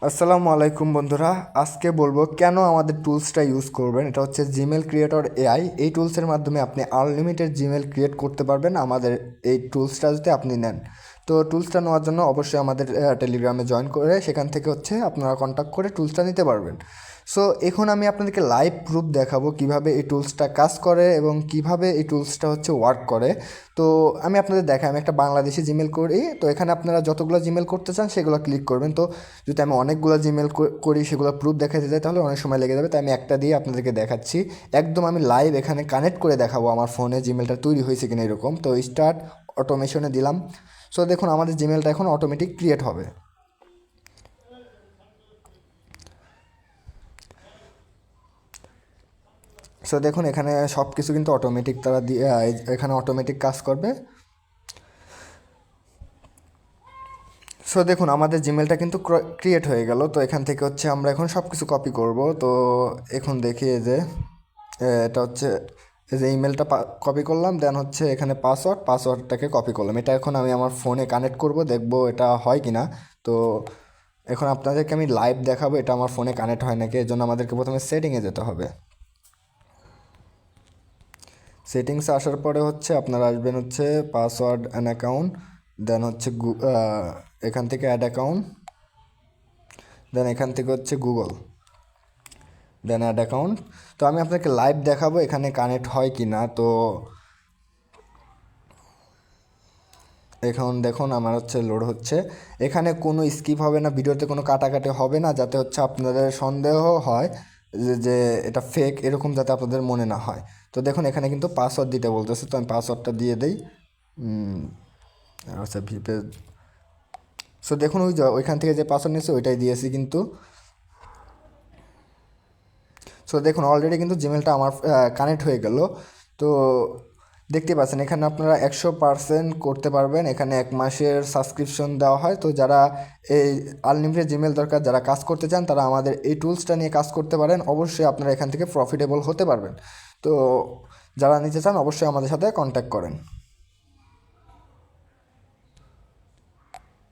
আসসালামু আলাইকুম বন্ধুরা, আজকে বলবো কেন আমাদের টুলসটা ইউজ করবেন। এটা হচ্ছে জিমেল ক্রিয়েটর এআই। এই টুলসের মাধ্যমে আপনি আনলিমিটেড জিমেল ক্রিয়েট করতে পারবেন আমাদের এই টুলসটা যদি আপনি নেন। তো টুলসটা নেওয়ার জন্য অবশ্যই আমাদের টেলিগ্রামে জয়েন করে সেখান থেকে হচ্ছে আপনারা কন্ট্যাক্ট করে টুলসটা নিতে পারবেন। সো এখন আমি আপনাদেরকে লাইভ প্রুফ দেখাবো কিভাবে এই টুলসটা কাজ করে এবং কিভাবে এই টুলসটা হচ্ছে ওয়ার্ক করে। তো আমি আপনাদের দেখাই, আমি একটা বাংলাদেশি জিমেল করি। তো এখানে আপনারা যতগুলো জিমেল করতে চান সেগুলো ক্লিক করবেন। তো যদি আমি অনেকগুলো জিমেল করি সেগুলো প্রুফ দেখাতে যাই তাহলে অনেক সময় লেগে যাবে, তাই আমি একটা দিয়ে আপনাদেরকে দেখাচ্ছি। একদম আমি লাইভ এখানে কানেক্ট করে দেখাবো আমার ফোনে জিমেলটা তৈরি হয়েছে কিনা এরকম। তো স্টার্ট অটোমেশনে দিলাম। সো দেখুন আমাদের জিমেলটা এখন অটোমেটিক ক্রিয়েট হবে। সো দেখুন এখানে সব কিছু কিন্তু অটোমেটিক তারা দিয়ে এখানে অটোমেটিক কাজ করবে। সো দেখুন আমাদের জিমেলটা কিন্তু ক্রিয়েট হয়ে গেল। তো এখান থেকে হচ্ছে আমরা এখন সব কিছু কপি করব। তো এখন দেখি এই যে এটা হচ্ছে এই যে ইমেলটা কপি করলাম, দেন হচ্ছে এখানে পাসওয়ার্ডটাকে কপি করলাম। এটা এখন আমি আমার ফোনে কানেক্ট করব, দেখব এটা হয় কি না। তো এখন আপনাদেরকে আমি লাইভ দেখাবো এটা আমার ফোনে কানেক্ট হয় নাকি। এর জন্য আমাদেরকে প্রথমে সেটিংয়ে যেতে হবে। সেটিংসে আসার পরে হচ্ছে আপনারা আসবেন হচ্ছে পাসওয়ার্ড অ্যান্ড অ্যাকাউন্ট, দেন হচ্ছে এখান থেকে অ্যাড অ্যাকাউন্ট, দেন এখান থেকে হচ্ছে গুগল, দেন অ্যাড অ্যাকাউন্ট। তো আমি আপনাকে লাইভ দেখাবো এখানে কানেক্ট হয় কি না। তো এখন দেখুন আমার হচ্ছে লোড হচ্ছে। এখানে কোনো স্কিপ হবে না, ভিডিওতে কোনো কাটাকাটি হবে না, যাতে হচ্ছে আপনাদের সন্দেহ হয় যে এটা ফেক, এরকম যাতে আপনাদের মনে না হয়। তো দেখুন এখানে কিন্তু পাসওয়ার্ড দিতে বলতেছে, তো আমি পাসওয়ার্ডটা দিয়ে দিই। আচ্ছা ভিপে। সো দেখুন ওইখান থেকে যে পাসওয়ার্ড নিয়েছে ওইটাই দিয়েছি কিন্তু। সো দেখুন অলরেডি কিন্তু জিমেলটা আমার কানেক্ট হয়ে গেল। তো দেখতে পাচ্ছেন এখানে আপনারা 100% করতে পারবেন। এখানে 1 মাসের সাবস্ক্রিপশন দেওয়া হয়। তো যারা এই আনলিমিটেড জিমেল দরকার, যারা কাজ করতে চান, তারা আমাদের এই টুলসটা নিয়ে কাজ করতে পারেন। অবশ্যই আপনারা এখান থেকে প্রফিটেবল হতে পারবেন। তো যারা নিতে চান অবশ্যই আমাদের সাথে কন্ট্যাক্ট করেন।